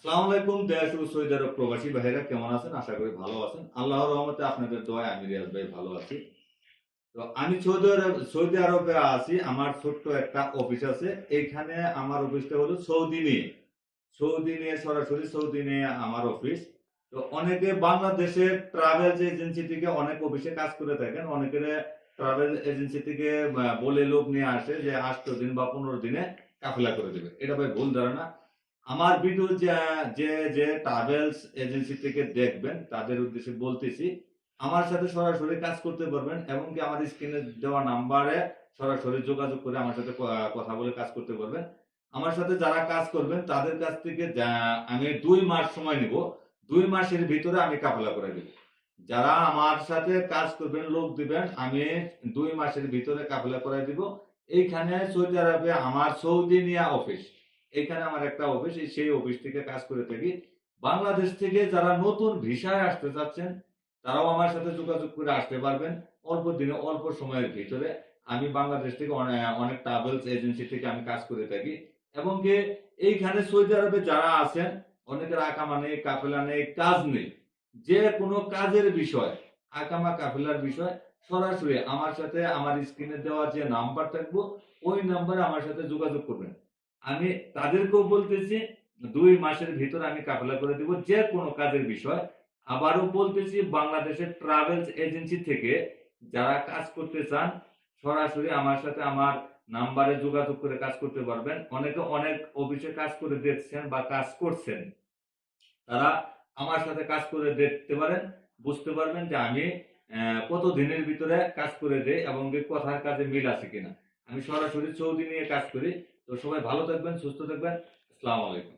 আসসালামু আলাইকুম। দেশ ও সৌদি আরব প্রবাসী ভাইরা কেমন আছেন? আশা করি ভালো আছেন। আল্লাহর রহমতে আপনাদের দোয়ায় আমি রিয়াজ ভাই ভালো আছি। তো আমি সৌদি আরবে আছি। আমার ছোট্ট একটা অফিস আছে। এইখানে আমার অফিসটা হলো সৌদি নিয়ে সরাসরি সৌদি নিয়ে আমার অফিস। তো অনেকে বাংলাদেশের ট্রাভেল এজেন্সি থেকে অনেক অফিসে কাজ করে থাকেন। অনেকের ট্রাভেল এজেন্সি থেকে বলে লোক নিয়ে আসে যে 8 দিন বা 15 দিনে কাফেলা করে দেবে। এটা ভাই ভুল ধারণা। আমার ভিডিও যে যে ট্রাভেলস এজেন্সি থেকে দেখবেন তাদের উদ্দেশ্যে বলতেছি, আমার সাথে সরাসরি কাজ করতে পারবেন এবং কি আমার স্ক্রিনে দেওয়া নাম্বারে সরাসরি যোগাযোগ করে আমার সাথে কথা বলে কাজ করতে পারবেন। আমার সাথে যারা কাজ করবেন তাদের কাছ থেকে আমি 2 মাস সময় নিব। 2 মাসের ভিতরে আমি কাফেলা করে দেব। যারা আমার সাথে কাজ করবেন, লোক দিবেন, আমি 2 মাসের ভিতরে কাফেলা করে দিব। এইখানে সৌদি আরবে আমার সৌদি নিয়া অফিস, এখানে আমার একটা অফিস, সেই অফিস থেকে কাজ করে থাকি। বাংলাদেশ থেকে যারা নতুন ভিসায় আসতে চাচ্ছেন তারাও আমার সাথে যোগাযোগ করে আসতে পারবেন। অল্প দিনে অল্প সময়ের ভিতরে আমি বাংলাদেশ থেকে অনেক ট্রাভেলস এজেন্সি থেকে আমি কাজ করে থাকি এবং কি এইখানে সৌদি আরবে যারা আছেন অনেকের আকামা নেই, কাফেলা নেই, কাজ নেই। যে কোনো কাজের বিষয়, আকামা কাফেলার বিষয় সরাসরি আমার সাথে আমার স্ক্রিনে দেওয়া যে নাম্বার থাকবো ওই নাম্বারে আমার সাথে যোগাযোগ করবেন। আমি তাদেরকেও বলতেছি 2 মাসের ভিতরে আমি কাফেলা করে দিব যে কোনো কাজের বিষয়। আবারও বলতেছি, বাংলাদেশের ট্রাভেলস এজেন্সি থেকে যারা কাজ করতে চান সরাসরি আমার সাথে আমার নাম্বারে যোগাযোগ করে কাজ করতে পারবেন। অনেকে অনেক অফিসে কাজ করে দেখছেন বা কাজ করছেন, তারা আমার সাথে কাজ করে দেখতে পারেন, বুঝতে পারবেন যে আমি কত দিনের ভিতরে কাজ করে দেই এবং কথার কাজে মিল আছে কিনা। আমি সরাসরি সৌদি নিয়ে কাজ করি। তো সবাই ভালো থাকবেন, সুস্থ থাকবেন। আসসালামু আলাইকুম।